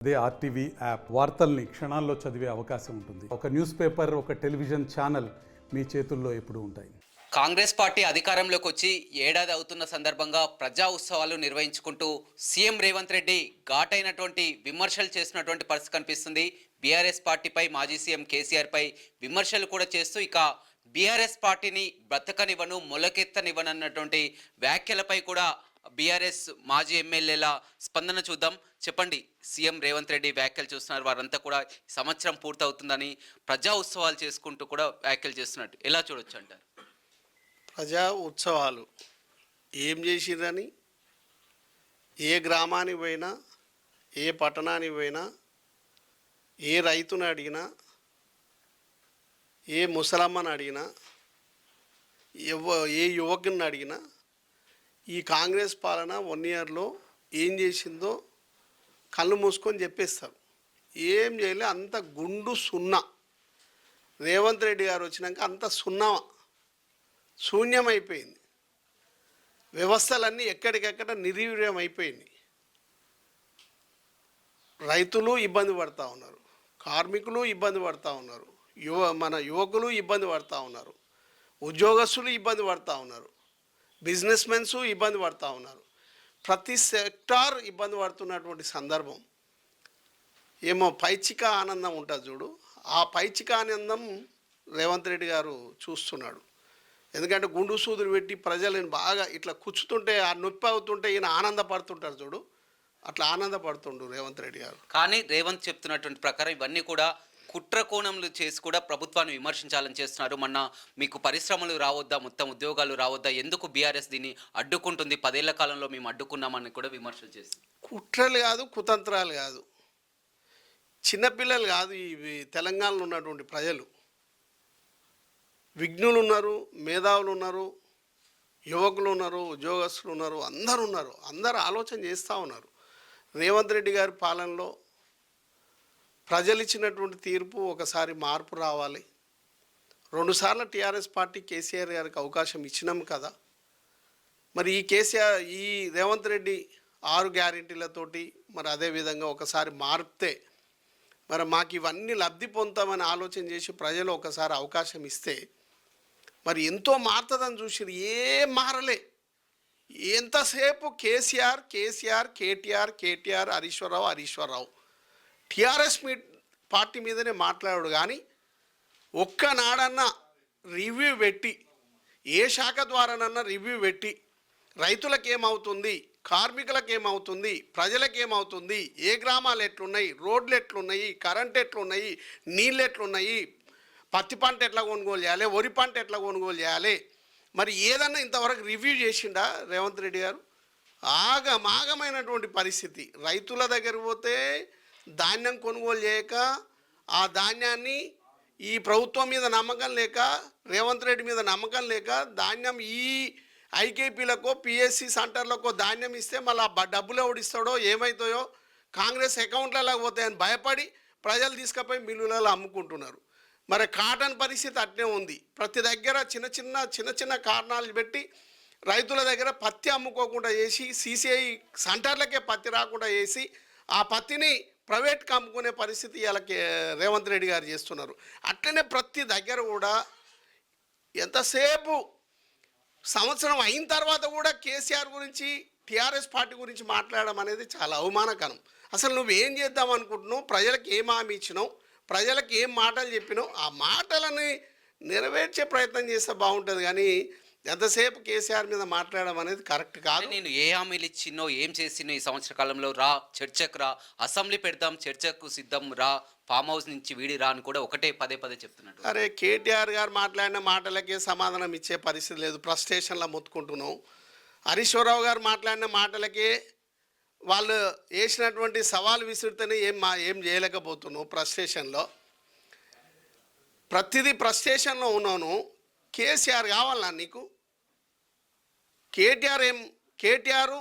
అదే RTV app వార్తల్ని క్షణాల్లో చదివే అవకాశం ఉంటుంది. ఒక న్యూస్ పేపర్, ఒక టెలివిజన్ ఛానల్ మీ చేతుల్లో ఎప్పుడూ ఉంటాయి. కాంగ్రెస్ పార్టీ అధికారంలోకి వచ్చి ఏడాది అవుతున్న సందర్భంగా ప్రజా ఉత్సవాలు నిర్వహించుకుంటూ సీఎం రేవంత్ రెడ్డి ఘాటైనటువంటి విమర్శలు చేసినటువంటి పరిస్థితి కనిపిస్తుంది. బీఆర్ఎస్ పార్టీపై మాజీ సీఎం కేసీఆర్ పై విమర్శలు కూడా చేస్తూ ఇక బీఆర్ఎస్ పార్టీని బ్రతకనివ్వను, మొలకెత్తనివ్వనన్నటువంటి వ్యాఖ్యలపై కూడా బీఆర్ఎస్ మాజీ ఎమ్మెల్యేల స్పందన చూద్దాం. చెప్పండి, సీఎం రేవంత్ రెడ్డి వ్యాఖ్యలు చూస్తున్నారు, వారంతా కూడా సంవత్సరం పూర్తవుతుందని ప్రజా ఉత్సవాలు చేసుకుంటూ కూడా వ్యాఖ్యలు చేస్తున్నట్టు ఎలా చూడొచ్చు అంటారు? ప్రజా ఉత్సవాలు ఏం చేసిరని ఏ గ్రామానికి పోయినా, ఏ పట్టణానికి పోయినా, ఏ రైతుని అడిగినా, ఏ ముసలమ్మని అడిగినా, ఏ యువకుని అడిగినా ఈ కాంగ్రెస్ పాలన 1 ఇయర్లో ఏం చేసిందో కళ్ళు మూసుకొని చెప్పేస్తారు. ఏం చేయలే, అంత గుండు సున్నా. రేవంత్ రెడ్డి గారు వచ్చినాక అంత శూన్యమైపోయింది. వ్యవస్థలన్నీ ఎక్కడికెక్కడ నిర్వీర్యం అయిపోయినాయి. రైతులు ఇబ్బంది పడుతూ ఉన్నారు, కార్మికులు ఇబ్బంది పడుతూ ఉన్నారు, మన యువకులు ఇబ్బంది పడుతూ ఉన్నారు, ఉద్యోగస్తులు ఇబ్బంది పడుతూ ఉన్నారు, బిజినెస్ మెన్స్ ఇబ్బంది పడుతూ ఉన్నారు. ప్రతి సెక్టార్ ఇబ్బంది పడుతున్నటువంటి సందర్భం. ఏమో పైచిక ఆనందం ఉంటుంది చూడు, ఆ పైచిక ఆనందం రేవంత్ రెడ్డి గారు చూస్తున్నాడు. ఎందుకంటే గుండు సూదులు పెట్టి ప్రజలను బాగా ఇట్లా కూర్చుతుంటే, ఆ నొప్పి అవుతుంటే ఈయన ఆనందపడుతుంటారు చూడు, అట్లా ఆనందపడుతుండు రేవంత్ రెడ్డి గారు. కానీ రేవంత్ చెప్తున్నటువంటి ప్రకారం ఇవన్నీ కూడా కుట్ర కోణంలు చేసి కూడా ప్రభుత్వాన్ని విమర్శించాలని చేస్తున్నారు. మొన్న మీకు పరిశ్రమలు రావద్దా, మొత్తం ఉద్యోగాలు రావద్దా, ఎందుకు బీఆర్ఎస్ దీన్ని అడ్డుకుంటుంది, 10 ఏళ్ల కాలంలో మేము అడ్డుకున్నామని కూడా విమర్శలు చేస్తారు. కుట్రలు కాదు, కుతంత్రాలు కాదు, చిన్నపిల్లలు కాదు, ఇవి తెలంగాణలో ఉన్నటువంటి ప్రజలు విఘ్నులు ఉన్నారు, మేధావులు ఉన్నారు, యువకులు ఉన్నారు, ఉద్యోగస్తులు ఉన్నారు, అందరు ఉన్నారు. అందరూ ఆలోచన చేస్తూ ఉన్నారు. రేవంత్ రెడ్డి గారి పాలనలో ప్రజలు ఇచ్చినటువంటి తీర్పు ఒకసారి మార్పు రావాలి. 2 సార్లు టీఆర్ఎస్ పార్టీ కేసీఆర్ గారికి అవకాశం ఇచ్చినాం కదా. మరి ఈ రేవంత్ రెడ్డి 6 గ్యారెంటీలతోటి మరి అదేవిధంగా ఒకసారి మారితే మరి మాకు ఇవన్నీ లబ్ధి పొందుతామని ఆలోచన చేసి ప్రజలు ఒకసారి అవకాశం ఇస్తే మరి ఎంతో మారుతుందని చూసిరు. ఏం మారలే. ఎంతసేపు కేసీఆర్ కేటీఆర్ హరీశ్వరరావు టీఆర్ఎస్ పార్టీ మీదనే మాట్లాడాడు. కానీ ఒక్కనాడన్నా రివ్యూ పెట్టి, ఏ శాఖ ద్వారానన్నా రివ్యూ పెట్టి రైతులకేమవుతుంది, కార్మికులకేమవుతుంది, ప్రజలకేమవుతుంది, ఏ గ్రామాలు ఎట్లున్నాయి, రోడ్లు ఎట్లున్నాయి, కరెంట్ ఎట్లున్నాయి, నీళ్ళు ఎట్లున్నాయి, పత్తి పంట ఎట్లా కొనుగోలు చేయాలి, వరి పంట ఎట్లా కొనుగోలు చేయాలి, మరి ఏదన్నా ఇంతవరకు రివ్యూ చేసిండా రేవంత్ రెడ్డి గారు? ఆగమాగమైనటువంటి పరిస్థితి. రైతుల దగ్గరికి పోతే ధాన్యం కొనుగోలు చేయక, ఆ ధాన్యాన్ని ఈ ప్రభుత్వం మీద నమ్మకం లేక, రేవంత్ రెడ్డి మీద నమ్మకం లేక, ధాన్యం ఈ ఐకేపీలకో పిఎస్సి సెంటర్లకో ధాన్యం ఇస్తే మళ్ళీ డబ్బులు ఎవడిస్తాడో, ఏమవుతాయో, కాంగ్రెస్ అకౌంట్లలో పోతాయని భయపడి ప్రజలు తీసుకుపోయి మిల్లులలో అమ్ముకుంటున్నారు. మరి కాటన్ పరిస్థితి అట్నే ఉంది. ప్రతి దగ్గర చిన్న చిన్న కారణాలు పెట్టి రైతుల దగ్గర పత్తి అమ్ముకోకుండా చేసి, సిసిఐ సెంటర్లకే పత్తి రాకుండా చేసి, ఆ పత్తిని ప్రైవేట్కి అమ్ముకునే పరిస్థితి ఇలా రేవంత్ రెడ్డి గారు చేస్తున్నారు. అట్లనే ప్రతి దగ్గర కూడా ఎంతసేపు సంవత్సరం అయిన తర్వాత కూడా కేసీఆర్ గురించి, టీఆర్ఎస్ పార్టీ గురించి మాట్లాడడం అనేది చాలా అవమానకరం. అసలు నువ్వేం చేద్దాం అనుకుంటున్నావు, ప్రజలకు ఏం హామీ ఇచ్చినావు, ప్రజలకు ఏం మాటలు చెప్పినావు, ఆ మాటలని నెరవేర్చే ప్రయత్నం చేస్తే బాగుంటుంది. కానీ ఎంతసేపు కేసీఆర్ మీద మాట్లాడడం అనేది కరెక్ట్ కాదు. నేను ఏ హామీలు ఇచ్చినో, ఏం చేసినో ఈ సంవత్సర కాలంలో రా, చర్చకు రా, అసెంబ్లీ పెడదాం, చర్చకు సిద్ధం రా, ఫామ్ హౌస్ నుంచి వీడి రా అని కూడా ఒకటే పదే చెప్తున్నట్టు. అరే, కేటీఆర్ గారు మాట్లాడిన మాటలకే సమాధానం ఇచ్చే పరిస్థితి లేదు, ఫ్రస్ట్రేషన్లో మొత్తుకుంటున్నాం. హరీశ్వరరావు గారు మాట్లాడిన మాటలకే వాళ్ళు వేసినటువంటి సవాల్ విసురుతూనే ఏం చేయలేకపోతున్నావు. ఫ్రస్ట్రేషన్లో ప్రతిదీ ఫ్రస్ట్రేషన్లో ఉన్నాను. కేసీఆర్ కావాలన్నా నీకు? కేటీఆర్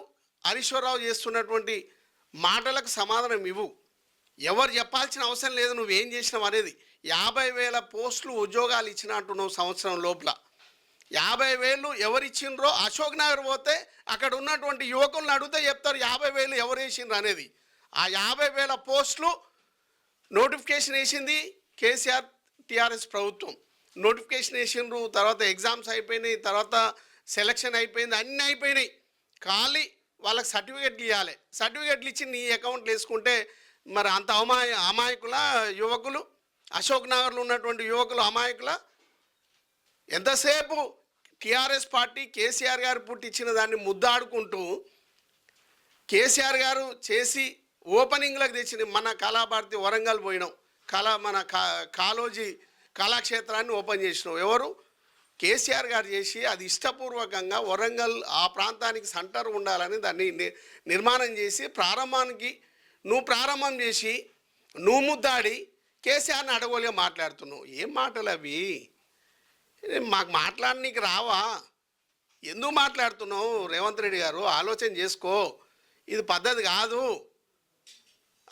హరీశ్వరరావు చేస్తున్నటువంటి మాటలకు సమాధానం ఇవ్వు. ఎవరు చెప్పాల్సిన అవసరం లేదు నువ్వేం చేసినావు అనేది. 50,000 పోస్టులు ఉద్యోగాలు ఇచ్చినట్టున్నావు సంవత్సరం లోపల. 50,000 ఎవరిచ్చిండ్రో అశోక్ నగర్ పోతే అక్కడ ఉన్నటువంటి యువకులను అడిగితే చెప్తారు 50,000 ఎవరు వేసిండ్రు అనేది. ఆ 50,000 పోస్టులు నోటిఫికేషన్ వేసింది కేసీఆర్ టీఆర్ఎస్ ప్రభుత్వం. నోటిఫికేషన్ వేసిండ్రు, తర్వాత ఎగ్జామ్స్ అయిపోయినాయి, తర్వాత సెలక్షన్ అయిపోయింది, అన్నీ అయిపోయినాయి. ఖాళీ వాళ్ళకి సర్టిఫికెట్లు ఇవ్వాలి. సర్టిఫికెట్లు ఇచ్చి నీ అకౌంట్లో వేసుకుంటే మరి అంత అమాయకుల యువకులు, అశోక్ నగర్లో ఉన్నటువంటి యువకులు అమాయకుల. ఎంతసేపు టీఆర్ఎస్ పార్టీ కేసీఆర్ గారు పుట్టించిన దాన్ని ముద్దాడుకుంటూ కేసీఆర్ గారు చేసి ఓపెనింగ్లకు తెచ్చిన మన కళాభారతి వరంగల్ పోయినాం, మన కాలోజీ కళాక్షేత్రాన్ని ఓపెన్ చేసినాం. ఎవరు? కేసీఆర్ గారు చేసి అది ఇష్టపూర్వకంగా వరంగల్ ఆ ప్రాంతానికి సెంటర్ ఉండాలని దాన్ని నిర్మాణం చేసి ప్రారంభానికి నువ్వు ప్రారంభం చేసి నువ్వు ముద్దాడి కేసీఆర్ని అడగోలుగా మాట్లాడుతున్నావు. ఏం మాటలు అవి? మాకు మాట్లాడనీకి రావా? ఎందుకు మాట్లాడుతున్నావు? రేవంత్ రెడ్డి గారు ఆలోచన చేసుకో, ఇది పద్ధతి కాదు.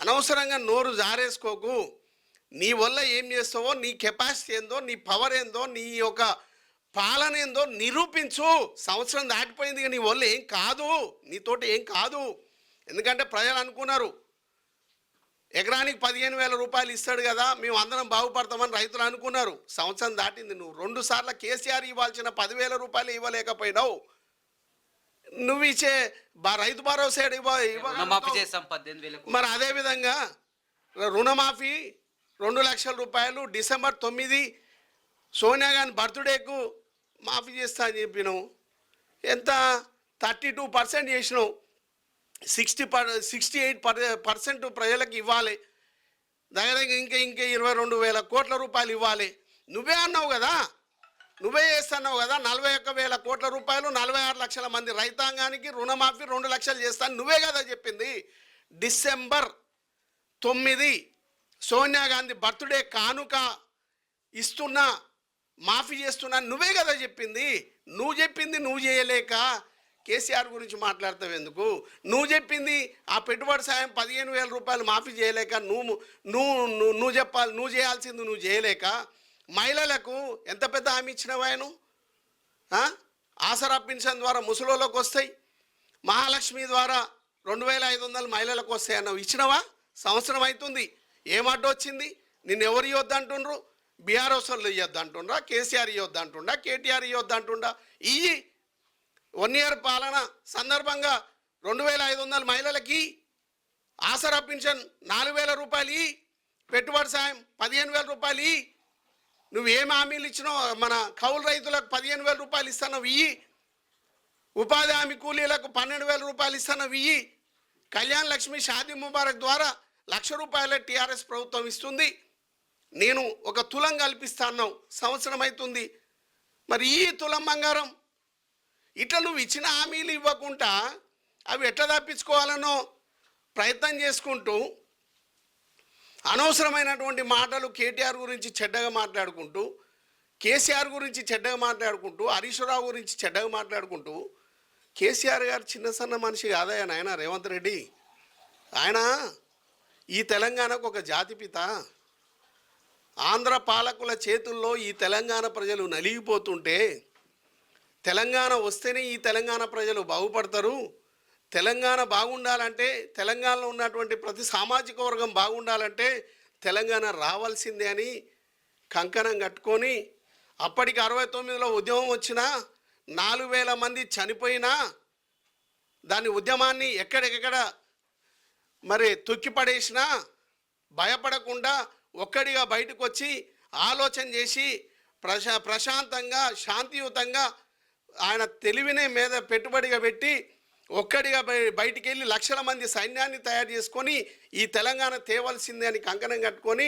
అనవసరంగా నోరు జారేసుకోకు. నీ వల్ల ఏం చేస్తావో, నీ కెపాసిటీ ఏందో, నీ పవర్ ఏందో, నీ యొక్క పాలన ఏందో నిరూపించు. సంవత్సరం దాటిపోయింది, నీ వల్ల ఏం కాదు, నీతోటి ఏం కాదు. ఎందుకంటే ప్రజలు అనుకున్నారు ఎకరానికి 15,000 రూపాయలు ఇస్తాడు కదా, మేము అందరం బాగుపడతామని రైతులు అనుకున్నారు. సంవత్సరం దాటింది. నువ్వు 2 సార్లు కేసీఆర్ ఇవ్వాల్సిన 10,000 రూపాయలు ఇవ్వలేకపోయినావు. నువ్వు ఇచ్చే రైతు భరోసా మరి అదేవిధంగా రుణమాఫీ 2 లక్షల రూపాయలు December 9 సోనియా గాంధీ బర్త్డేకు మాఫీ చేస్తా అని చెప్పినావు. ఎంత? 32% చేసినావు. 68% ప్రజలకు ఇవ్వాలి. దగ్గర ఇంకా 22,000 కోట్ల రూపాయలు ఇవ్వాలి. నువ్వే అన్నావు కదా, నువ్వే చేస్తున్నావు కదా. 41,000 కోట్ల రూపాయలు 46 లక్షల మంది రైతాంగానికి రుణమాఫీ 2 లక్షలు చేస్తాను నువ్వే కదా చెప్పింది. December 9 సోనియా గాంధీ బర్త్డే కానుక ఇస్తున్నా, మాఫీ చేస్తున్నా నువ్వే కదా చెప్పింది. నువ్వు చెప్పింది నువ్వు చేయలేక కేసీఆర్ గురించి మాట్లాడతావు ఎందుకు? నువ్వు చెప్పింది ఆ పెట్టుబడి సాయం 15,000 రూపాయలు మాఫీ చేయలేక నువ్వు చెప్పాలి, నువ్వు చేయాల్సింది నువ్వు చేయలేక. మహిళలకు ఎంత పెద్ద హామీ ఇచ్చినవాయను? ఆసరా పింఛన్ ద్వారా ముసలోళ్ళకు వస్తాయి, మహాలక్ష్మి ద్వారా 2,500 మహిళలకు వస్తాయి అన్నావు. ఇచ్చినవా? సంవత్సరం అవుతుంది. ఏమాట వచ్చింది? నిన్ను ఎవరు ఇవ్వద్దు అంటుండ్రు? బీఆర్ఎస్ వాళ్ళు ఇవ్వద్దు అంటుండ్రా? కేసీఆర్ ఇవ్వద్దు అంటుండా? కేటీఆర్ ఇవ్వద్దు అంటుండా? ఇయ్యి 1 ఇయర్ పాలన సందర్భంగా 2,500 మహిళలకి ఆసరా పింఛన్ 4,000 రూపాయలు, పెట్టుబడి సాయం 15,000 రూపాయలు. నువ్వేం హామీలు ఇచ్చినావు? మన కౌలు రైతులకు 15,000 రూపాయలు ఇస్తున్నావు ఇయ్యి. ఉపాధి హామీ కూలీలకు 12,000 రూపాయలు ఇస్తున్నావు ఇయ్యి. కళ్యాణ్ లక్ష్మి షాదీ ముబారక్ ద్వారా 1,00,000 రూపాయలే టీఆర్ఎస్ ప్రభుత్వం ఇస్తుంది. నేను 1 తులం కల్పిస్తాను, సంవత్సరం అవుతుంది. మరి ఈ తులం బంగారం ఇట్లా నువ్వు ఇచ్చిన హామీలు ఇవ్వకుండా అవి ఎట్లా తప్పించుకోవాలనో ప్రయత్నం చేసుకుంటూ అనవసరమైనటువంటి మాటలు కేటీఆర్ గురించి చెడ్డగా మాట్లాడుకుంటూ, కేసీఆర్ గురించి చెడ్డగా మాట్లాడుకుంటూ, హరీష్ రావు గురించి చెడ్డగా మాట్లాడుకుంటూ. కేసీఆర్ గారు చిన్న సన్న మనిషి కాదయ్యా నాయన రేవంత్ రెడ్డి. ఆయన ఈ తెలంగాణకు ఒక జాతిపిత. ఆంధ్ర పాలకుల చేతుల్లో ఈ తెలంగాణ ప్రజలు నలిగిపోతుంటే, తెలంగాణ వస్తేనే ఈ తెలంగాణ ప్రజలు బాగుపడతారు. తెలంగాణ బాగుండాలంటే, తెలంగాణలో ఉన్నటువంటి ప్రతి సామాజిక వర్గం బాగుండాలంటే తెలంగాణ రావాల్సిందే అని కంకణం కట్టుకొని, అప్పటికి 69లో ఉద్యమం వచ్చినా, 4,000 మంది చనిపోయినా దాని ఉద్యమాన్ని ఎక్కడెక్కడ మరి తొక్కిపడేసినా భయపడకుండా ఒక్కడిగా బయటకు వచ్చి ఆలోచన చేసి ప్రశాంతంగా శాంతియుతంగా ఆయన తెలివినే మీద పెట్టుబడిగా పెట్టి ఒక్కడిగా బయటికి వెళ్ళి 1,00,000 మంది సైన్యాన్ని తయారు చేసుకొని ఈ తెలంగాణ తేవలసిందే అని కంకణం కట్టుకొని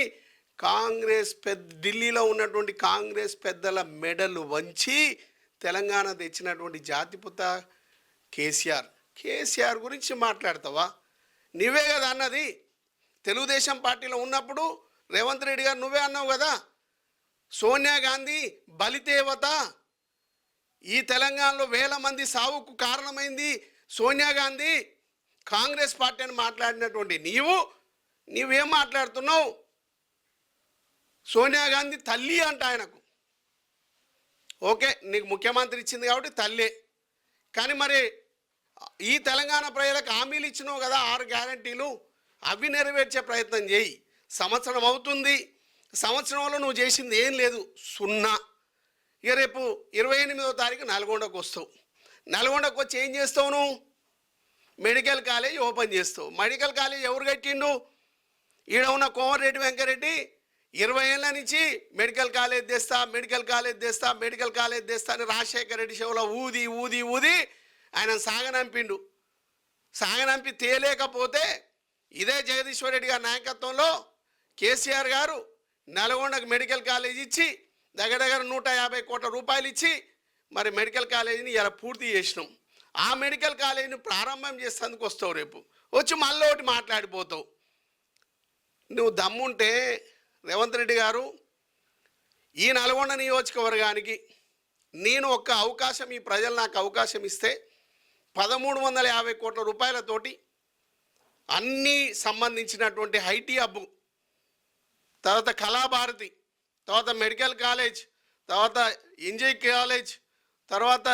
ఢిల్లీలో ఉన్నటువంటి కాంగ్రెస్ పెద్దల మెడలు వంచి తెలంగాణ తెచ్చినటువంటి జాతిపిత కేసీఆర్ గురించి మాట్లాడతావా? నువ్వే కదా అన్నది. తెలుగుదేశం పార్టీలో ఉన్నప్పుడు రేవంత్ రెడ్డి గారు నువ్వే అన్నావు కదా, సోనియా గాంధీ బలిదేవత, ఈ తెలంగాణలో 1,000 మంది సావుకు కారణమైంది సోనియా గాంధీ, కాంగ్రెస్ పార్టీ అని మాట్లాడినటువంటి నీవేం మాట్లాడుతున్నావు? సోనియా గాంధీ తల్లి అంట ఆయనకు. ఓకే, నీకు ముఖ్యమంత్రి ఇచ్చింది కాబట్టి తల్లే. కానీ మరి ఈ తెలంగాణ ప్రజలకు హామీలు ఇచ్చినావు కదా, 6 గ్యారంటీలు. అవి నెరవేర్చే ప్రయత్నం చేయి. సంవత్సరం అవుతుంది, సంవత్సరంలో నువ్వు చేసింది ఏం లేదు, సున్నా. ఇక రేపు 28వ తారీఖు నల్గొండకు వస్తావు. నల్గొండకు వచ్చి ఏం చేస్తావు నువ్వు? మెడికల్ కాలేజ్ ఓపెన్ చేస్తావు. మెడికల్ కాలేజ్ ఎవరు కట్టిండు? ఈడ ఉన్న కోమటిరెడ్డి వెంకరెడ్డి 20 ఏళ్ళ నుంచి మెడికల్ కాలేజ్ తెస్తా, మెడికల్ కాలేజ్ తెస్తా, మెడికల్ కాలేజ్ తెస్తా అని రాజశేఖర రెడ్డి షోలో ఊది ఊది ఊది ఆయన సాగనంపిండు. సాగనంపి తేలేకపోతే ఇదే జగదీశ్వర్ రెడ్డి గారి నాయకత్వంలో కేసీఆర్ గారు నల్గొండకు మెడికల్ కాలేజ్ ఇచ్చి దగ్గర 150 కోట్ల రూపాయలు ఇచ్చి మరి మెడికల్ కాలేజీని ఇలా పూర్తి చేసినాం. ఆ మెడికల్ కాలేజీని ప్రారంభం చేసేందుకు వస్తావు. రేపు వచ్చి మళ్ళీ ఒకటి మాట్లాడిపోతావు. నువ్వు దమ్ముంటే రేవంత్ రెడ్డి గారు, ఈ నల్గొండ నియోజకవర్గానికి నేను ఒక్క అవకాశం, ఈ ప్రజలు నాకు అవకాశం ఇస్తే 1350 కోట్ల రూపాయలతోటి అన్నీ సంబంధించినటువంటి ఐటీ హబ్, తర్వాత కళాభారతి, తర్వాత మెడికల్ కాలేజ్, తర్వాత ఇంజనీరింగ్ కాలేజ్, తర్వాత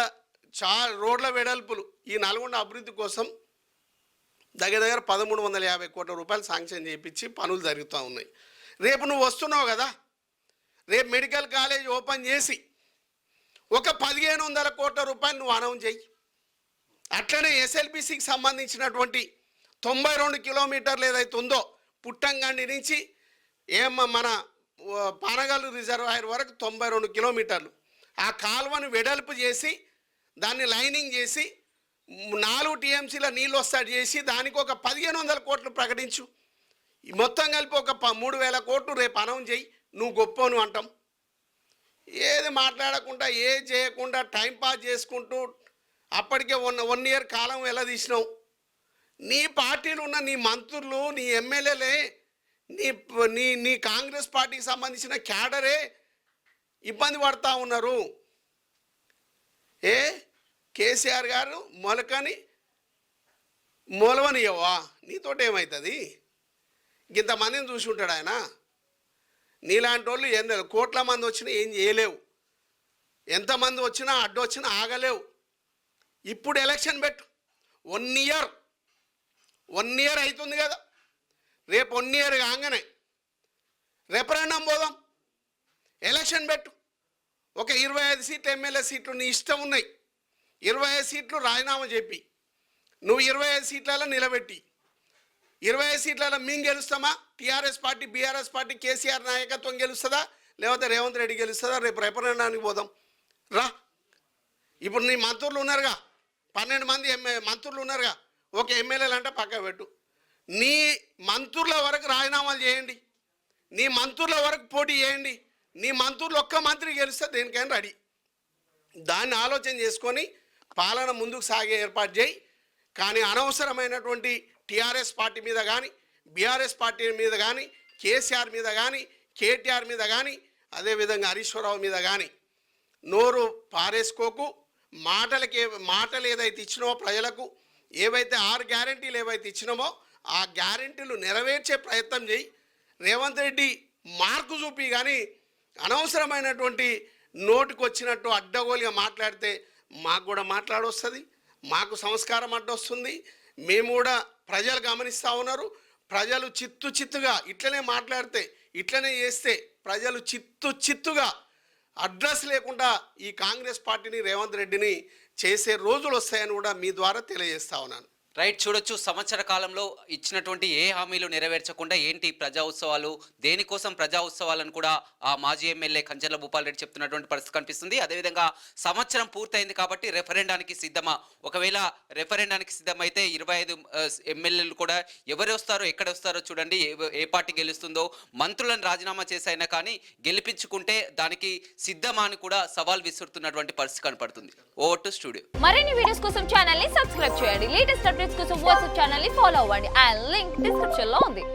రోడ్ల వెడల్పులు, ఈ నల్గొండ అభివృద్ధి కోసం దగ్గర 1350 కోట్ల రూపాయలు శాంక్షన్ చేయించి పనులు జరుగుతూ ఉన్నాయి. రేపు నువ్వు వస్తున్నావు కదా, రేపు మెడికల్ కాలేజ్ ఓపెన్ చేసి ఒక 1500 కోట్ల రూపాయలు నువ్వు అనౌన్స్ చేయి. అట్లనే ఎస్ఎల్బిసికి సంబంధించినటువంటి 92 కిలోమీటర్లు ఏదైతే ఉందో పుట్టంగండి నుంచి మన పానగల్లు రిజర్వాయర్ వరకు 92 కిలోమీటర్లు, ఆ కాలువను వెడల్పు చేసి దాన్ని లైనింగ్ చేసి 4 టీఎంసీల నీళ్ళు వస్తాడు చేసి దానికి ఒక 1500 కోట్లు ప్రకటించు. మొత్తం కలిపి ఒక 3000 కోట్లు రేపు అనౌన్స్ చేయి. నువ్వు గొప్పను అంటాం. ఏది మాట్లాడకుండా, ఏది చేయకుండా టైంపాస్ చేసుకుంటూ అప్పటికే 1 ఇయర్ కాలం ఎలా తీసినావు. నీ పార్టీలు ఉన్న నీ మంత్రులు, నీ ఎమ్మెల్యేలే, నీ నీ నీ కాంగ్రెస్ పార్టీకి సంబంధించిన క్యాడరే ఇబ్బంది పడుతూ ఉన్నారు. కేసీఆర్ గారు మొలవనియవా? నీతోటి ఏమవుతుంది? ఇంతమందిని చూసి ఉంటాడు ఆయన. నీలాంటి వాళ్ళు ఏం లేదు, కోట్ల మంది వచ్చినా ఏం చేయలేవు, ఎంతమంది వచ్చినా అడ్డొచ్చినా ఆగలేవు. ఇప్పుడు ఎలక్షన్ పెట్టు, 1 ఇయర్ అవుతుంది కదా, రేపు 1 ఇయర్ కాగానే రెఫరెండం పోదాం, ఎలక్షన్ పెట్టు. ఒక 25 సీట్లు ఎమ్మెల్యే సీట్లు నీ ఇష్టం ఉన్నాయి, 25 సీట్లు రాజీనామా చెప్పి నువ్వు 25 సీట్లలో నిలబెట్టి 25 సీట్లలో మేము గెలుస్తామా? టీఆర్ఎస్ పార్టీ, బీఆర్ఎస్ పార్టీ, కేసీఆర్ నాయకత్వం గెలుస్తుందా, లేకపోతే రేవంత్ రెడ్డి గెలుస్తుందా? రేపు రెఫరెండానికి పోదాం రా. ఇప్పుడు నీ మంత్రులు ఉన్నారుగా, 12 మంది మంత్రులు ఉన్నారుగా, ఒక ఎమ్మెల్యేలు అంటే పక్క పెట్టు. నీ మంత్రుల వరకు రాజీనామాలు చేయండి, నీ మంత్రుల వరకు పోటీ చేయండి. నీ మంత్రులు ఒక్క మంత్రి గెలిస్తే దేనికైనా రెడీ. దాన్ని ఆలోచన చేసుకొని పాలన ముందుకు సాగే ఏర్పాటు చేయి. కానీ అనవసరమైనటువంటి టీఆర్ఎస్ పార్టీ మీద కానీ, బీఆర్ఎస్ పార్టీ మీద కానీ, కేసీఆర్ మీద కానీ, కేటీఆర్ మీద కానీ, అదేవిధంగా హరీశ్వరరావు మీద కానీ నోరు పారేసుకోకు. మాటలు ఏదైతే ఇచ్చినామో ప్రజలకు, ఏవైతే 6 గ్యారెంటీలు ఏవైతే ఇచ్చినామో ఆ గ్యారెంటీలు నెరవేర్చే ప్రయత్నం చేయి. రేవంత్ రెడ్డి మార్కు చూపి కానీ అనవసరమైనటువంటి నోటికి వచ్చినట్టు అడ్డగోలుగా మాట్లాడితే మాకు కూడా మాట్లాడొస్తుంది, మాకు సంస్కారం అడ్డొస్తుంది. మేము కూడా ప్రజలు గమనిస్తూ ఉన్నారు. ప్రజలు చిత్తుగా ఇట్లనే మాట్లాడితే, ఇట్లనే చేస్తే ప్రజలు చిత్తుగా అడ్రస్ లేకుండా ఈ కాంగ్రెస్ పార్టీని, రేవంత్ రెడ్డిని చేసే రోజులు వస్తాయని కూడా మీ ద్వారా తెలియజేస్తా ఉన్నాను. రైట్, చూడొచ్చు. సంవత్సర కాలంలో ఇచ్చినటువంటి ఏ హామీలు నెరవేర్చకుండా ఏంటి ప్రజా ఉత్సవాలు, దేనికోసం ప్రజా ఉత్సవాలను కూడా ఆ మాజీ ఎమ్మెల్యే కంచర్ల భూపాల్ రెడ్డి చెప్తున్నటువంటి పరిస్థితి కనిపిస్తుంది. అదేవిధంగా సంవత్సరం పూర్తయింది కాబట్టి రెఫరెండానికి సిద్ధమా? ఒకవేళ రెఫరెండానికి సిద్ధమైతే 25 ఎమ్మెల్యేలు కూడా ఎవరు వస్తారో, ఎక్కడ వస్తారో చూడండి, ఏ పార్టీ గెలుస్తుందో. మంత్రులను రాజీనామా చేసైనా కానీ గెలిపించుకుంటే దానికి సిద్ధమా అని కూడా సవాల్ విసురుతున్నటువంటి పరిస్థితి కనపడుతుంది. Over to studio. మరిన్ని వీడియోస్ కోసం ఛానల్ ని సబ్స్క్రైబ్ చేయండి. లేటెస్ట్ అప్డేట్స్ కోసం వాట్సాప్ ఛానల్ ని ఫాలో అవ్వండి. ఆ లింక్ డిస్క్రిప్షన్ లో ఉంది.